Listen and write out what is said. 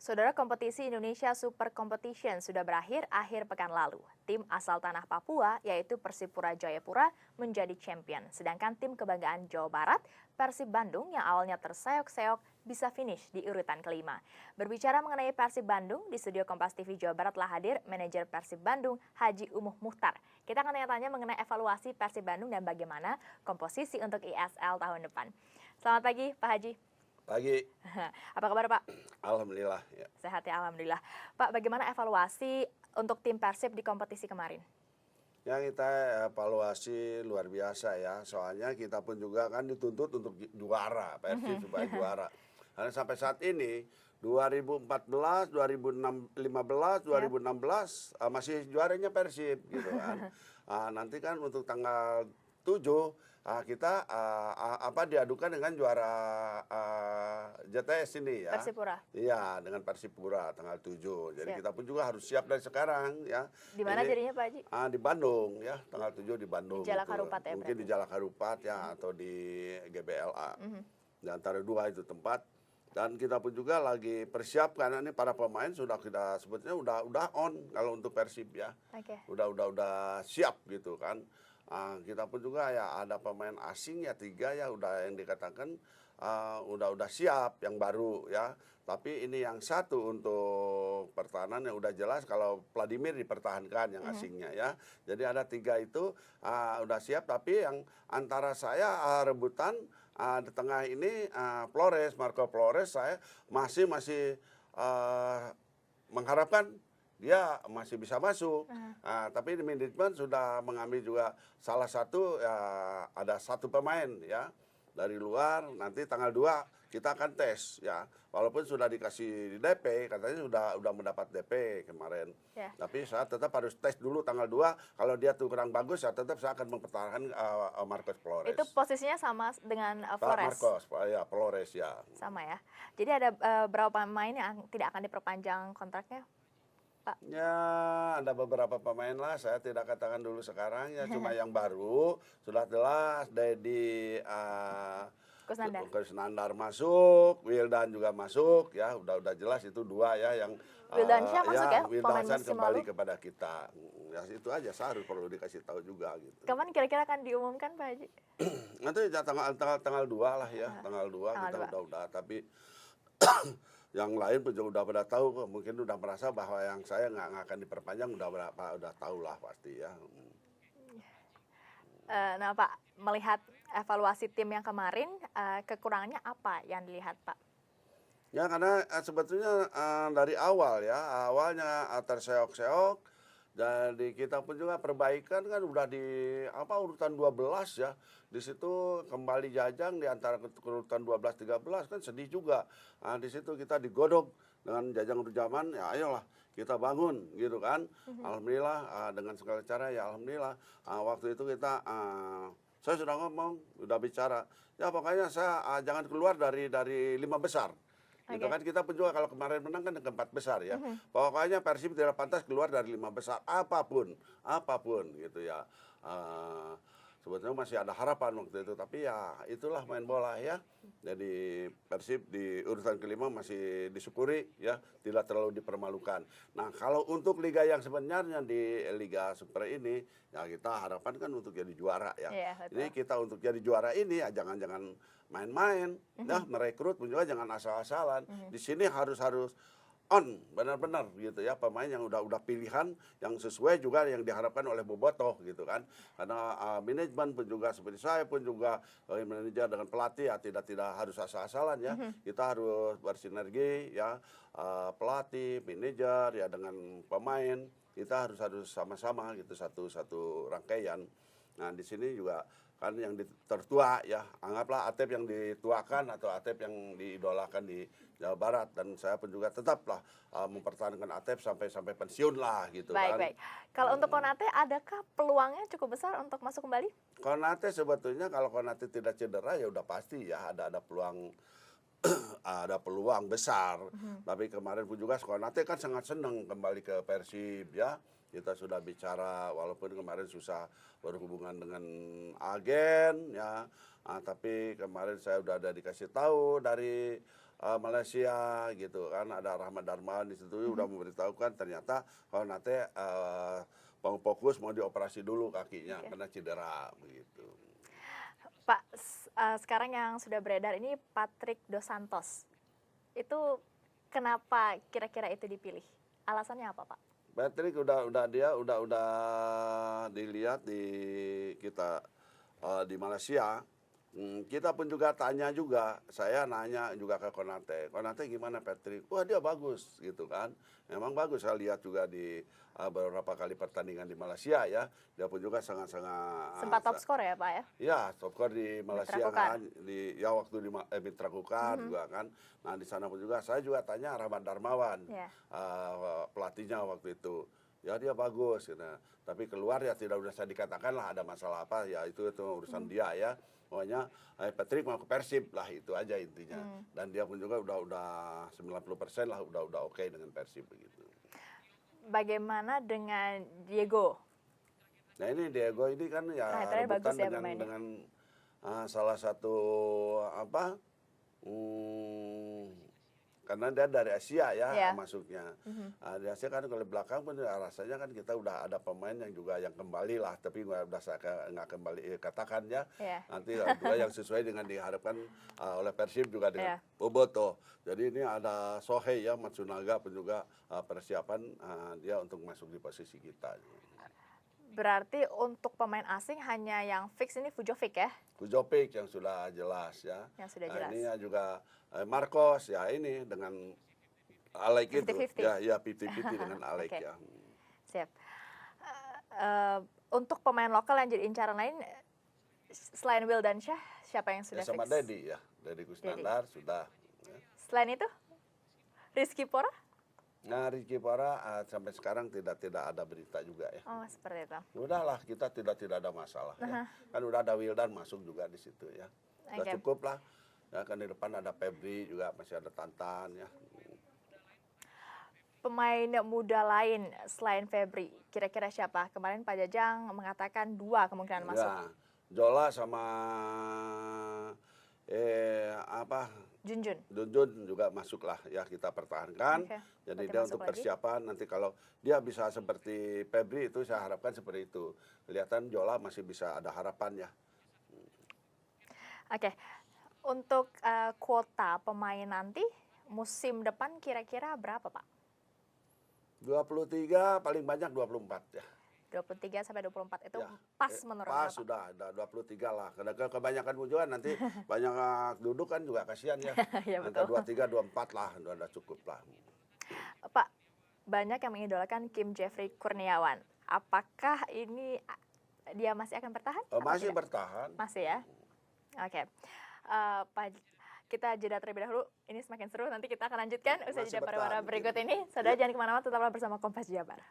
Saudara, kompetisi Indonesia Super Competition sudah berakhir akhir pekan lalu. Tim asal tanah Papua, yaitu Persipura Jayapura, menjadi champion. Sedangkan tim kebanggaan Jawa Barat, Persib Bandung yang awalnya terseok-seok, bisa finish di urutan kelima. Berbicara mengenai Persib Bandung, di studio Kompas TV Jawa Barat telah hadir manajer Persib Bandung, Haji Umuh Muhtar. Kita akan tanya-tanya mengenai evaluasi Persib Bandung dan bagaimana komposisi untuk ISL tahun depan. Selamat pagi, Pak Haji. Pagi. Apa kabar, Pak? Alhamdulillah. Ya. Sehat ya, Alhamdulillah. Pak, bagaimana evaluasi untuk tim Persib di kompetisi kemarin? Ya, kita evaluasi luar biasa ya. Soalnya kita pun juga kan dituntut untuk juara, Persib supaya juara. Karena sampai saat ini 2014, 2015, 2016 masih juaranya Persib gitu kan. Nanti kan untuk tanggal 7 kita diadukan dengan juara JTS ini ya. Persipura. Iya, dengan Persipura tanggal 7. Jadi kita pun juga harus siap dari sekarang ya. Di mana jadinya Pak Haji? Di Bandung ya, tanggal 7 di Bandung. Di Jalak Harupat ya. Mungkin di Jalak Harupat ya atau di GBLA. Di antara dua itu tempat. Dan kita pun juga lagi persiapkan, ini para pemain sudah kita sebetulnya udah on kalau untuk Persib ya. Udah siap gitu kan. Kita pun juga ya ada pemain asing ya 3 ya udah yang dikatakan udah siap yang baru ya. Tapi ini yang satu untuk pertahanan yang udah jelas kalau Vladimir dipertahankan yang asingnya ya. Jadi ada 3 itu udah siap, tapi yang antara saya rebutan di tengah ini Marco Flores saya masih mengharapkan dia masih bisa masuk. Tapi manajemen sudah mengambil juga salah satu ya, ada satu pemain ya dari luar. Nanti tanggal 2 kita akan tes ya. Walaupun sudah dikasih DP, katanya sudah mendapat DP kemarin. Ya. Tapi saya tetap harus tes dulu tanggal 2. Kalau dia tuh kurang bagus, saya akan mempertahankan Marcos Flores. Itu posisinya sama dengan Flores? Marcos, ya Flores ya. Sama ya. Jadi ada berapa pemain yang tidak akan diperpanjang kontraknya, Pak? Ya, ada beberapa pemain lah, saya tidak katakan dulu sekarang ya, cuma yang baru sudah jelas Dedi Kusnandar masuk, Wildan juga masuk ya, udah jelas itu 2 ya yang Wildansyah masuk ya, Wildan kembali kepada kita. Ya itu aja, saya harus perlu dikasih tahu juga gitu. Kapan kira-kira akan diumumkan, Pak Haji? Nanti ya, tanggal 2 lah ya, tanggal 2 kita udah, tapi yang lain pun juga udah pada tahu, mungkin udah merasa bahwa yang saya nggak akan diperpanjang, udah tahu lah pasti ya. Nah Pak, melihat evaluasi tim yang kemarin, kekurangannya apa yang dilihat Pak? Ya karena sebetulnya dari awal ya, awalnya terseok-seok. Jadi kita pun juga perbaikan kan udah di urutan 12 ya. Di situ kembali jajang di antara urutan 12 13 kan sedih juga. Di situ kita digodok dengan jajang zaman, ya ayolah kita bangun gitu kan. Alhamdulillah dengan segala cara ya alhamdulillah. Waktu itu kita saya sudah ngomong, sudah bicara. Ya pokoknya saya jangan keluar dari 5 besar. Gitu kan kita pun juga kalau kemarin menang kan ke 4 besar ya. Pokoknya Persib tidak pantas keluar dari 5 besar apapun gitu ya. Sebetulnya masih ada harapan waktu itu, tapi ya itulah main bola ya. Jadi Persib di urutan kelima masih disyukuri ya, tidak terlalu dipermalukan. Nah kalau untuk liga yang sebenarnya di Liga Super ini, ya kita harapkan kan untuk jadi juara ya. Ini kita untuk jadi juara ini ya jangan main-main, ya merekrut pun juga jangan asal-asalan. Di sini harus on benar-benar gitu ya, pemain yang udah pilihan yang sesuai juga yang diharapkan oleh Bobotoh gitu kan. Karena manajemen pun juga seperti saya pun juga manajer dengan pelatih ya tidak harus asal-asalan ya. Kita harus bersinergi ya, pelatih, manajer ya dengan pemain. Kita harus sama-sama gitu satu rangkaian. Nah di sini juga kan yang tertua ya, anggaplah Atep yang dituakan atau Atep yang diidolakan di Jawa Barat, dan saya pun juga tetaplah mempertahankan Atep sampai pensiun lah gitu kan. Baik. Kalau untuk Konate, adakah peluangnya cukup besar untuk masuk kembali? Konate sebetulnya kalau Konate tidak cedera ya udah pasti ya ada peluang ada peluang besar. Tapi kemarin pun juga Konate kan sangat senang kembali ke Persib ya. Kita sudah bicara walaupun kemarin susah berhubungan dengan agen ya. Tapi kemarin saya udah ada dikasih tahu dari Malaysia gitu kan, ada Rahmat Darmawan di situ udah memberitahukan ternyata kalau nanti mau fokus mau dioperasi dulu kakinya Oke. karena cedera begitu. Pak, sekarang yang sudah beredar ini Patrick Dos Santos. Itu kenapa kira-kira itu dipilih? Alasannya apa, Pak? Patrick udah dilihat di kita di Malaysia. Kita pun juga tanya juga, saya nanya juga ke Konate, Konate gimana Patrick? Wah dia bagus gitu kan, memang bagus saya lihat juga di beberapa kali pertandingan di Malaysia ya, dia pun juga sangat-sangat Sempat top skor ya, Pak ya? ya, top score di Malaysia Mitra Kukar. kan, waktu di Mitra Kukar juga kan. Nah di sana pun juga saya juga tanya Rahmat Darmawan, Ya. pelatihnya waktu itu. Ya dia bagus, gitu. Tapi keluar ya tidak usah dikatakan lah ada masalah apa, ya itu urusan dia ya. Pokoknya Patrick mau ke Persib lah itu aja intinya. Dan dia pun juga udah 90% lah udah oke dengan Persib begitu. Bagaimana dengan Diego? Nah ini Diego ini kan ya Terakhir-terakhir rebutan bagus ya pemainnya. dengan salah satu apa karena dia dari Asia ya Iya. masuknya. Di Asia kan kalau belakang pun ya, rasanya kan kita udah ada pemain yang juga yang kembali lah, tapi nggak kembali katakan ya. Iya. Nanti juga yang sesuai dengan diharapkan oleh Persib juga dengan Iya. Boboto. Jadi ini ada Sohei ya Matsunaga pun juga persiapan dia untuk masuk di posisi kita. Berarti untuk pemain asing hanya yang fix ini Fujovic ya? Kujovic yang sudah jelas ya. Yang sudah Nah, jelas. ini ya juga Marcos ya ini dengan Alek itu 50-50. ya 50-50 dengan Alek Oke. ya. Siap. Untuk pemain lokal yang jadi incaran lain, selain Wildansyah, siapa yang sudah Ya sama fix? Dedi ya, Dedi Kusnandar sudah. Ya. Selain itu, Rizky Pora? Nah Rizky Para sampai sekarang tidak ada berita juga ya. Oh, seperti itu. Udahlah kita tidak ada masalah ya. Kan udah ada Wildan masuk juga di situ ya. Udah Oke. cukup lah. Ya kan di depan ada Febri juga masih ada Tantan ya. Pemain muda lain selain Febri, kira-kira siapa? Kemarin Pak Jajang mengatakan 2 kemungkinan masuk. Ya, Jola sama Junjun. Junjun juga masuk lah ya kita pertahankan. Oke, Jadi berarti dia masuk untuk lagi. persiapan nanti kalau dia bisa seperti Febri itu saya harapkan seperti itu. Kelihatan Jola masih bisa ada harapan ya. Oke. Untuk kuota pemain nanti musim depan kira-kira berapa, Pak? 23 paling banyak 24 ya. 23 sampai 24 itu Ya, pas menurut pas Bapak? sudah ada 23 lah. Karena kebanyakan juga nanti banyak duduk kan juga kasihan ya. Iya, Nanti betul. 23 24 lah udah cukup lah. Pak, banyak yang mengidolakan Kim Jeffrey Kurniawan. Apakah ini dia masih akan bertahan? atau Masih tidak? bertahan. Masih ya? Oke. Pak, kita jeda terlebih dahulu. Ini semakin seru, nanti kita akan lanjutkan usai Masih jeda pariwara bertahan, berikut gitu. ini. Saudara jangan kemana-mana, tetaplah bersama Kompas Jabar.